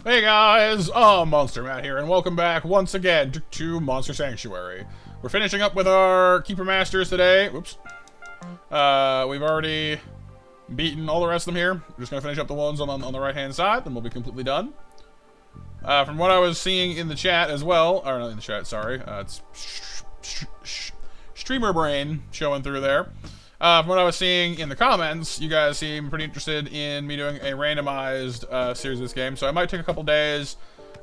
Hey guys, Monster Matt here, and welcome back once again to Monster Sanctuary. We're finishing up with our Keeper Masters today. Whoops. We've already beaten all the rest of them here. We're just gonna finish up the ones on the right-hand side, then we'll be completely done. From what I was seeing in the chat as well, or not in the chat, sorry, it's streamer brain showing through there. From what I was seeing in the comments, you guys seem pretty interested in me doing a randomized series of this game, so I might take a couple days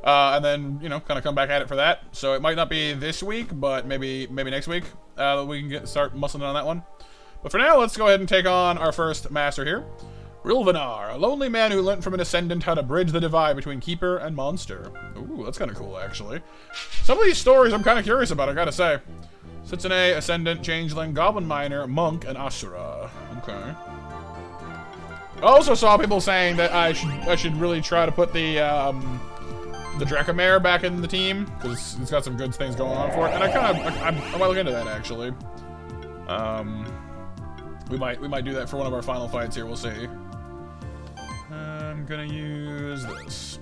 and then, you know, kind of come back at it for that. So it might not be this week, but maybe next week that we can start muscling on that one. But for now, let's go ahead and take on our first master here. Realvanar, a lonely man who learned from an ascendant how to bridge the divide between keeper and monster. Ooh, that's kind of cool, actually. Some of these stories I'm kind of curious about, I gotta say. Sitsune, Ascendant, Changeling, Goblin Miner, Monk, and Asura. Okay. I also saw people saying that I should really try to put the Dracomare back in the team, because it's got some good things going on for it, and I might look into that, actually. We might do that for one of our final fights here, we'll see. I'm gonna use this.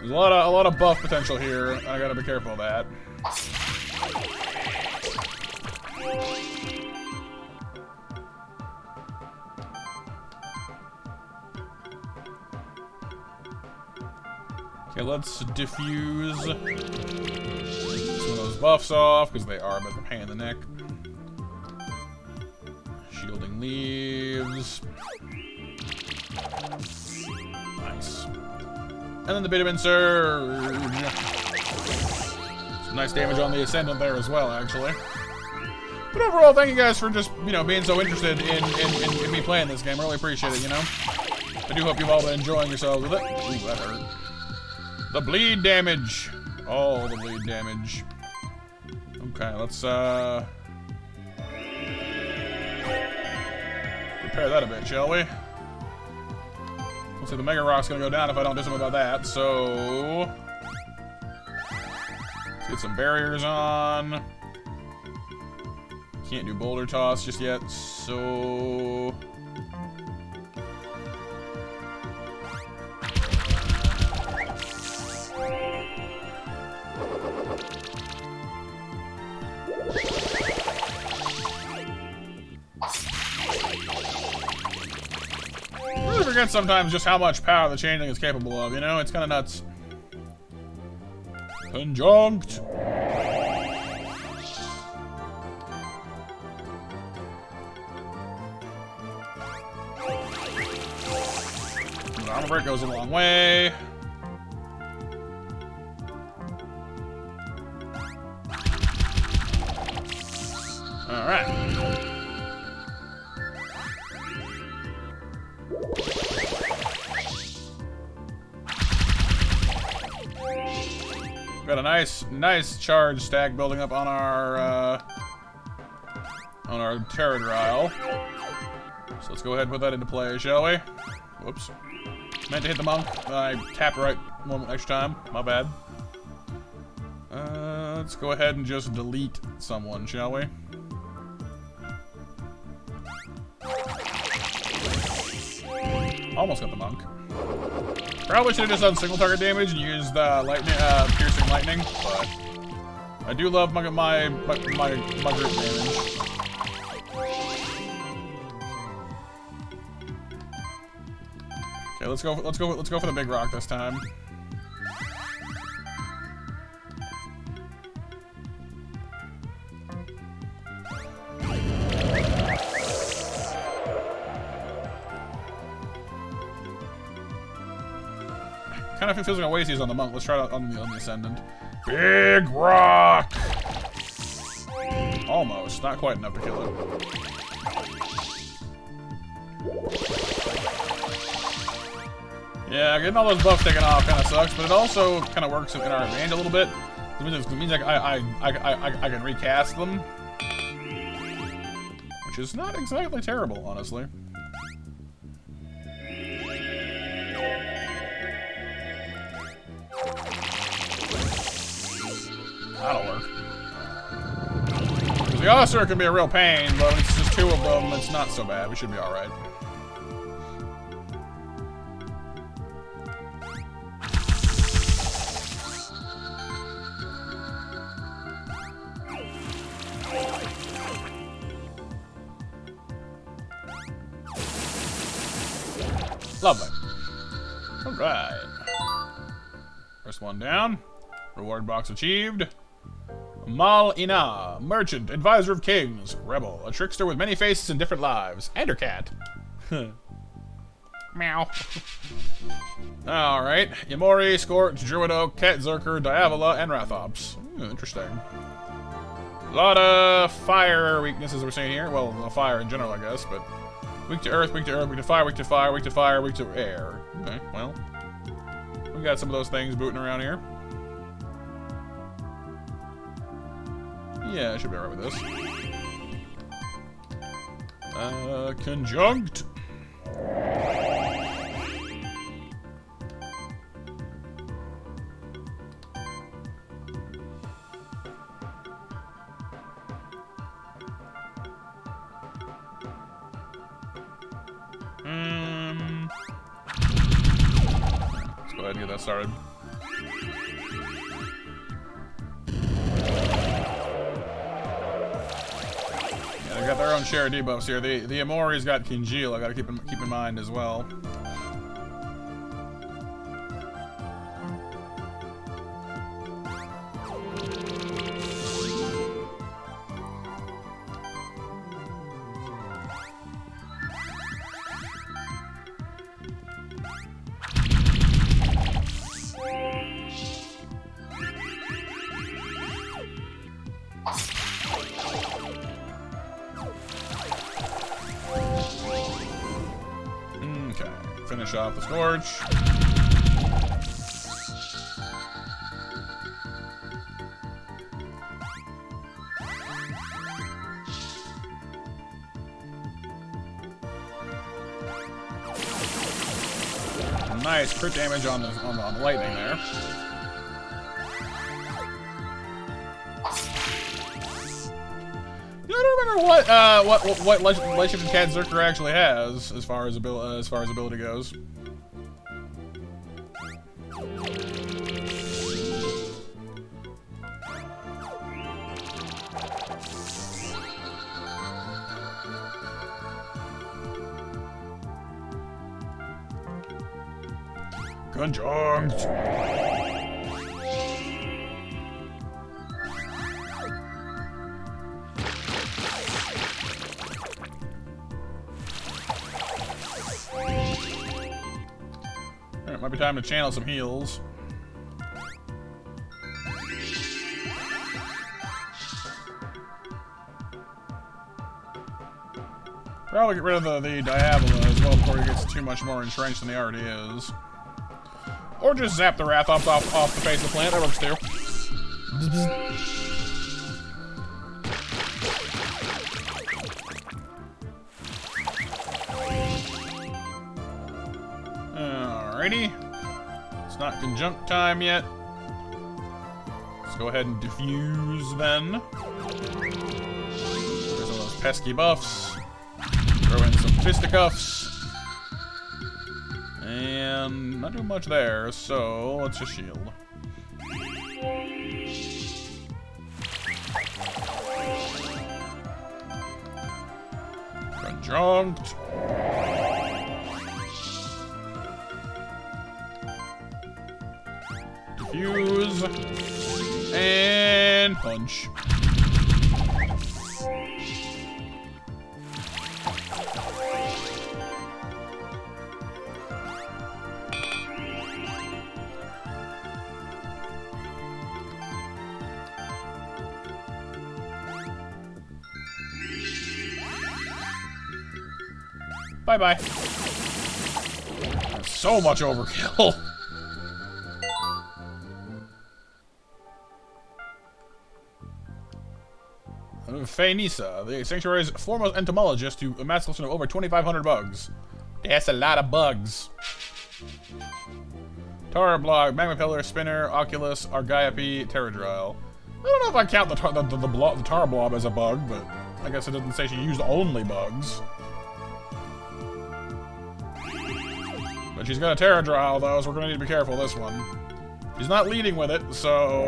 There's a lot of buff potential here, and I gotta be careful of that. Okay, let's diffuse some of those buffs off, because they are a bit of a pain in the neck. Shielding leaves. Nice. And then the Bit of Surge. Some nice damage on the Ascendant there as well, actually. But overall, thank you guys for just, you know, being so interested in me playing this game. I really appreciate it, you know? I do hope you've all been enjoying yourselves with it. Ooh, that hurt. The bleed damage. Oh, the bleed damage. Okay, let's, repair that a bit, shall we? Looks like the Mega Rock's gonna go down if I don't do something about that, so... Let's get some barriers on. Can't do Boulder Toss just yet, so... I forget sometimes just how much power the Changeling is capable of, you know? It's kind of nuts. Conjunct! The armor break goes a long way. Alright. Got a nice charge stack building up on our Pterodryle. So let's go ahead and put that into play, shall we? Whoops. Meant to hit the monk. I tapped right one extra time. My bad. Let's go ahead and just delete someone, shall we? Almost got the monk. Probably should have just done single target damage and used lightning, piercing lightning, but I do love my group damage. Okay, let's go for the big rock this time. Kind of feels like a waste these on the monk. Let's try it on the Ascendant. Big rock! Almost. Not quite enough to kill it. Yeah, getting all those buffs taken off kind of sucks, but it also kind of works in our advantage a little bit. It means like I can recast them, which is not exactly terrible, honestly. That'll work. The Oscar can be a real pain, but when it's just two of them, it's not so bad. We should be alright. Lovely. Alright. First one down. Reward box achieved. Mal Ina, merchant, advisor of kings, rebel, a trickster with many faces and different lives, and her cat. Meow. Alright. Yamori, Scorch, Druido, Ket, Zerker, Diavola, and Rathops. Interesting. A lot of fire weaknesses we're seeing here. Well, fire in general, I guess, but weak to earth, weak to earth, weak to fire, weak to fire, weak to fire, weak to air. Okay, well, we got some of those things booting around here. Yeah, I should be alright with this. Conjunct. Let's go ahead and get that started. Yeah, they got their own share of debuffs here. The Amori's got Congeal. I gotta keep in mind as well. Finish off the Scorch. Nice crit damage on the lightning there. I don't remember what Legend of Cat Zerker actually has as far as ability goes. Conjunct. Alright, might be time to channel some heals. Probably get rid of the Diavola as well before he gets too much more entrenched than he already is. Or just zap the Rathops off the face of the plant. That works too. Alrighty. It's not conjunct time yet. Let's go ahead and diffuse then. There's some of those pesky buffs. Throw in some fisticuffs. And not doing much there, so let's just shield. Conjunct. Diffuse. And punch. Bye-bye. So much overkill. Fanisa, the Sanctuary's foremost entomologist to amass a collection of over 2,500 bugs. That's a lot of bugs. Tarablog, Magma Pillar, Spinner, Oculus, Argiope, Terradryle. I don't know if I count the Tarblob as a bug, but I guess it doesn't say she used only bugs. But she's got a Terradryle, though, so we're going to need to be careful this one. She's not leading with it, so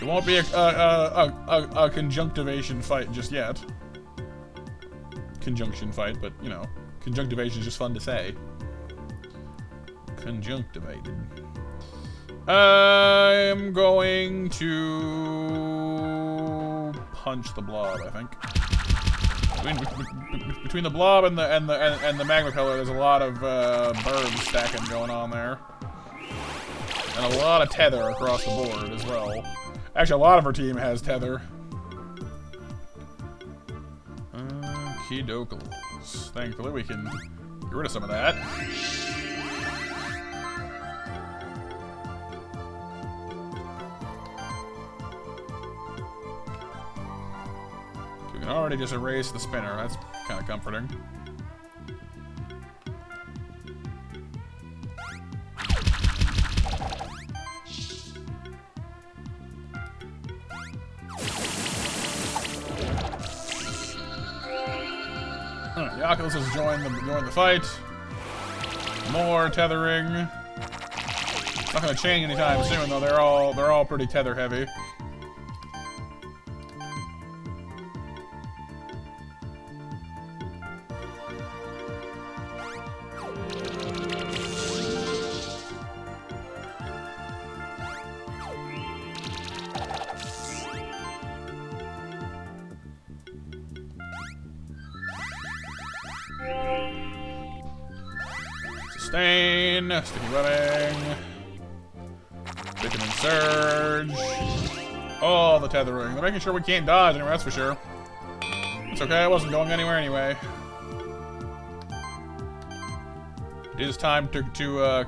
it won't be a conjunctivation fight just yet. Conjunction fight, but, you know, Conjunctivation is just fun to say. Conjunctivated. I'm going to punch the blob, I think. Between the blob and the magma pillar, there's a lot of birds stacking going on there. And a lot of tether across the board as well. Actually, a lot of our team has tether. Okey-dokles. Thankfully, we can get rid of some of that. We can already just erase the spinner. That's kind of comforting. The Oculus has joined the fight. More tethering. It's not going to change anytime soon, though. They're all pretty tether heavy. Sustain, sticky webbing, vitamin surge, all the tethering. They're making sure we can't dodge anywhere, that's for sure. It's okay, I wasn't going anywhere anyway. It is time to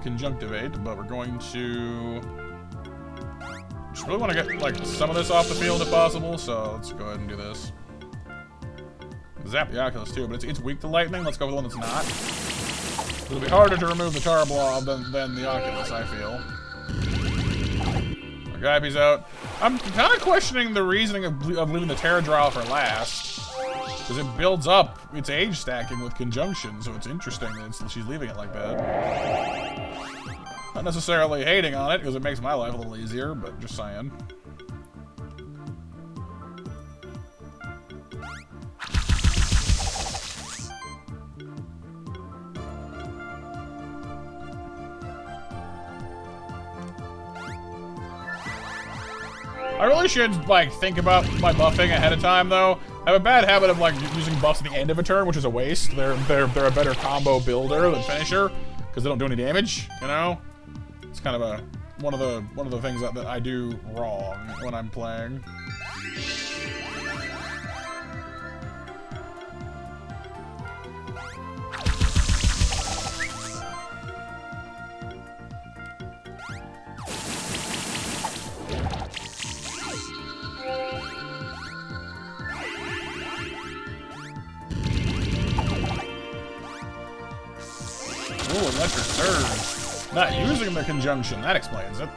conjunctivate, but we're going to just really want to get like some of this off the field if possible, so let's go ahead and do this. Zap the Oculus too, but it's weak to lightning. Let's go with the one that's not. It'll be harder to remove the tar blob than the Oculus, I feel. Our Gaiby's out. I'm kind of questioning the reasoning of leaving the Terradryle for last. Because it builds up its age stacking with conjunction, so it's interesting that she's leaving it like that. Not necessarily hating on it, because it makes my life a little easier, but just saying. I really should, like, think about my buffing ahead of time, though. I have a bad habit of, like, using buffs at the end of a turn, which is a waste. They're a better combo builder than finisher, because they don't do any damage, you know? It's kind of one of the things that I do wrong when I'm playing. Ooh, electric surge. Not using the conjunction, that explains it.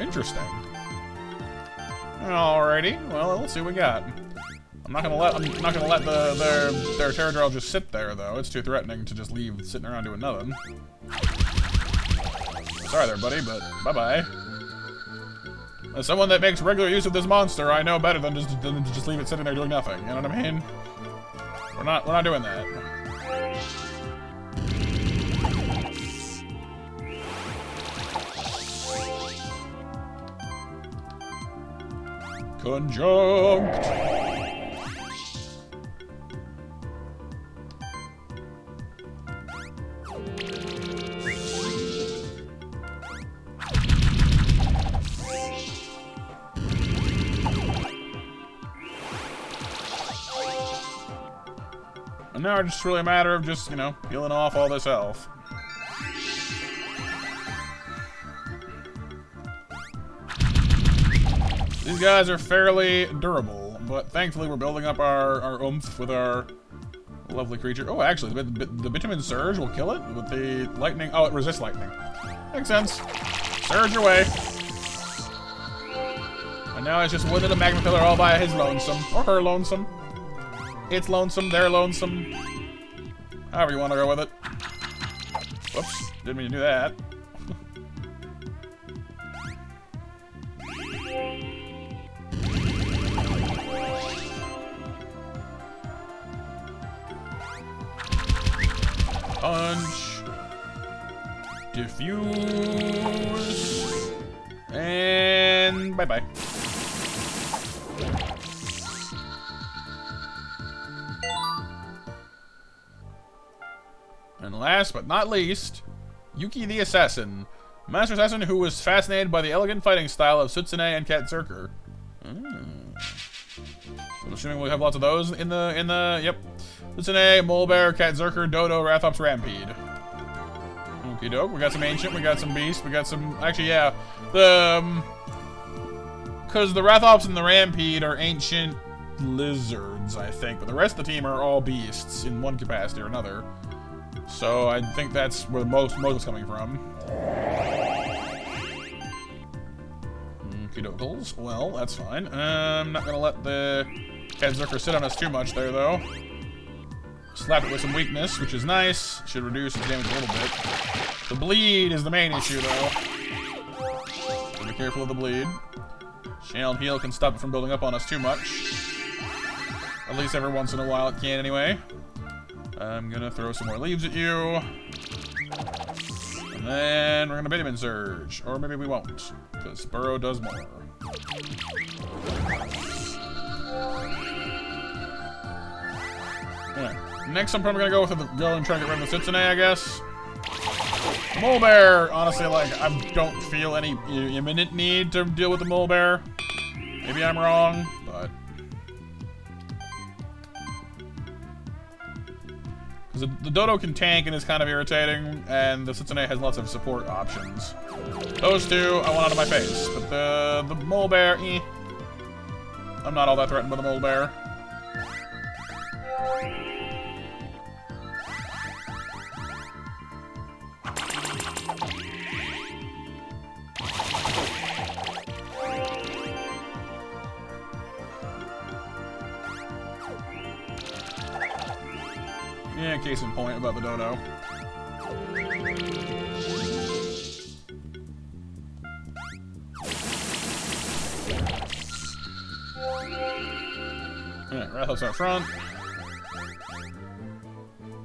Interesting. Alrighty, well, let's see what we got. I'm not gonna let their Terradryle just sit there though. It's too threatening to just leave sitting around doing nothing. Sorry there, buddy, but bye-bye. As someone that makes regular use of this monster, I know better than to just leave it sitting there doing nothing. You know what I mean? We're not doing that. Conjunct! And now it's just really a matter of just, you know, peeling off all this health. These guys are fairly durable, but thankfully we're building up our oomph with our lovely creature. Oh, actually, the Bitumen Surge will kill it with the lightning. Oh, it resists lightning. Makes sense. Surge away. And now it's just within a magma pillar all by his lonesome. Or her lonesome. It's lonesome, they're lonesome. However you want to go with it. Whoops, didn't mean to do that. Punch. Diffuse. And bye-bye. And last but not least, Yuki the Assassin. Master Assassin who was fascinated by the elegant fighting style of Sutsune and Cat Zerker. I'm assuming we'll have lots of those in the yep. Sutsune, Molebear, Cat Zerker, Dodo, Rathops, Rampede. Okie doke. We got some Ancient, we got some Beast, we got some... Actually, yeah. Because the Rathops and the Rampede are Ancient Lizards, I think. But the rest of the team are all Beasts in one capacity or another. So I think that's where most is coming from. Okie dokes. Well, that's fine. I'm not gonna let the Cat Zerker sit on us too much there, though. Slap it with some weakness, which is nice. Should reduce its damage a little bit. The bleed is the main issue, though. So be careful of the bleed. Channeled Heal can stop it from building up on us too much. At least every once in a while it can, anyway. I'm gonna throw some more leaves at you. And then we're gonna Vitamin Surge. Or maybe we won't, because Burrow does more. Alright. Next, I'm probably gonna go and try to get rid of the Sutsune, I guess. Molebear, honestly, like, I don't feel any imminent need to deal with the Molebear. Maybe I'm wrong, but... Because the Dodo can tank and is kind of irritating, and the Sutsune has lots of support options. Those two, I want out of my face. But the Molebear, I'm not all that threatened by the Molebear. Yeah, case in point about the Dodo. Alright, Rathalos out front.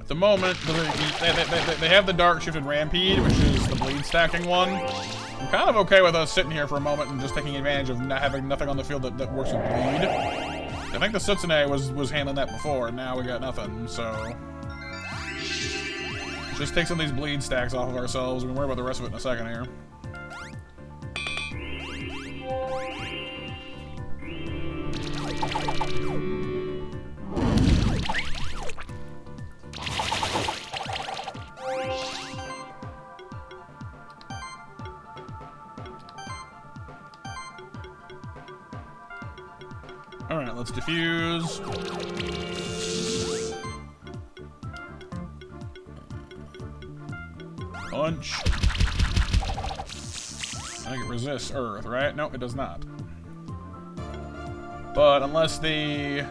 At the moment, they have the Dark Shifted Rampede, which is the bleed stacking one. I'm kind of okay with us sitting here for a moment and just taking advantage of not having nothing on the field that works with bleed. I think the Sutsune was handling that before, and now we got nothing, so... Just take some of these bleed stacks off of ourselves. We can worry about the rest of it in a second here. Alright, let's diffuse. Punch. I think it resists Earth, right? No, it does not. But unless the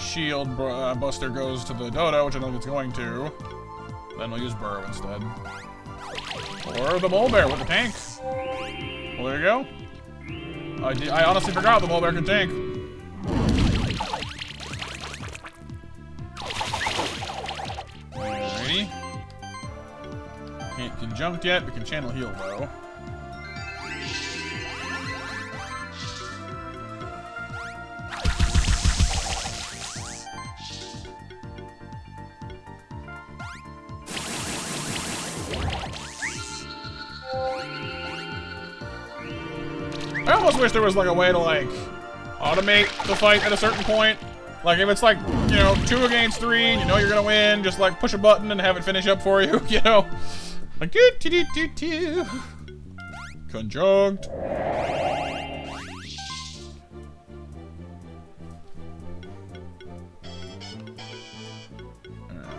shield buster goes to the Dodo, which I don't think it's going to, then we'll use Burrow instead. Or the Molebear with the tank. Well, there you go. I honestly forgot the Molebear can tank. Alrighty. Can't conjunct yet, we can channel heal though. I almost wish there was like a way to like automate the fight at a certain point. Like if it's like, you know, 2 against 3 and you know you're gonna win, just like push a button and have it finish up for you, you know? Like do. Conjunct.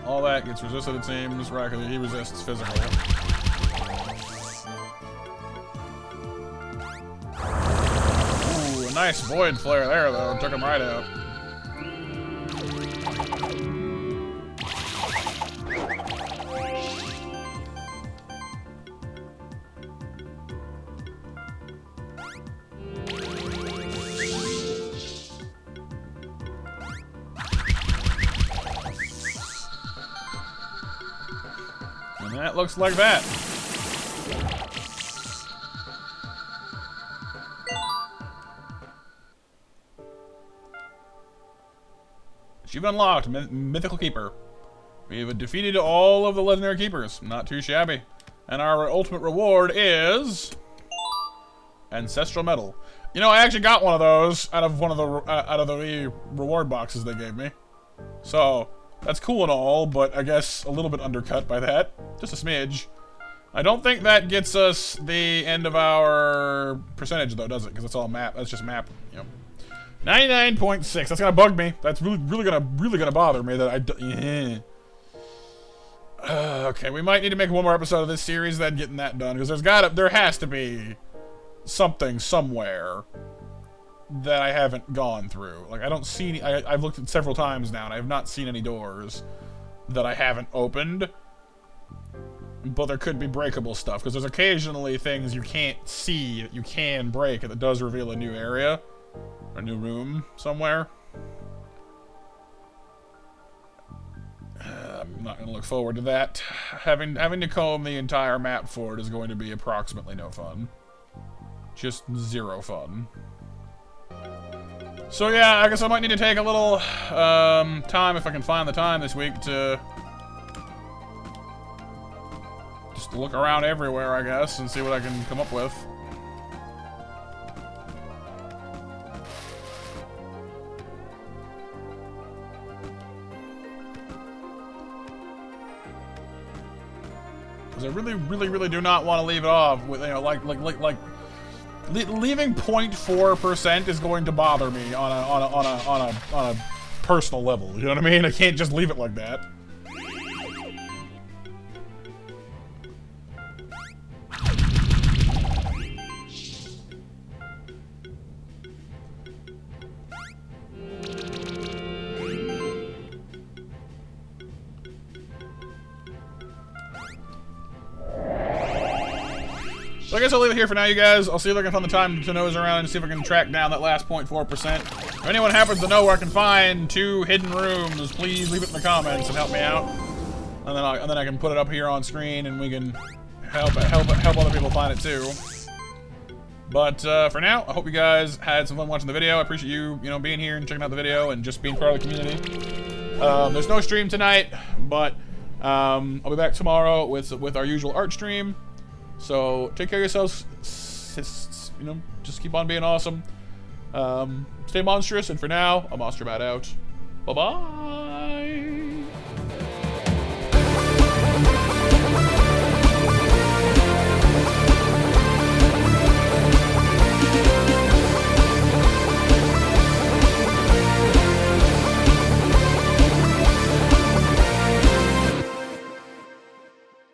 All that gets resisted, it seems. Right, because he resists physical. Ooh, a nice void flare there, though. Took him right out. And that looks like that. Achievement unlocked, Mythical Keeper. We've defeated all of the legendary keepers. Not too shabby. And our ultimate reward is Ancestral Medal. You know, I actually got one of those out of the reward boxes they gave me. So that's cool and all, but I guess a little bit undercut by that. Just a smidge. I don't think that gets us the end of our percentage though, does it? Because it's all map. That's just map. Yep. 99.6. That's gonna bug me. That's really gonna bother me. That okay, we might need to make one more episode of this series, then getting that done, because there has to be something somewhere that I haven't gone through. Like I don't see any. I've looked at several times now, and I have not seen any doors that I haven't opened. But there could be breakable stuff, because there's occasionally things you can't see that you can break, and that does reveal a new area. A new room somewhere. I'm not gonna look forward to that. Having to comb the entire map for it is going to be approximately no fun. Just zero fun. So yeah, I guess I might need to take a little time, if I can find the time this week, to just look around everywhere, I guess, and see what I can come up with. I really do not want to leave it off with, you know, leaving 0.4% is going to bother me on a personal level. You know what I mean? I can't just leave it like that. So I guess I'll leave it here for now, you guys. I'll see if I can find the time to nose around and see if I can track down that last 0.4%. If anyone happens to know where I can find 2 hidden rooms, please leave it in the comments and help me out. And then I can put it up here on screen, and we can help other people find it too. But for now, I hope you guys had some fun watching the video. I appreciate you, being here and checking out the video and just being part of the community. There's no stream tonight, but I'll be back tomorrow with our usual art stream. So take care of yourselves, just keep on being awesome. Stay monstrous, and for now, I'm Monsterbat out. Bye-bye.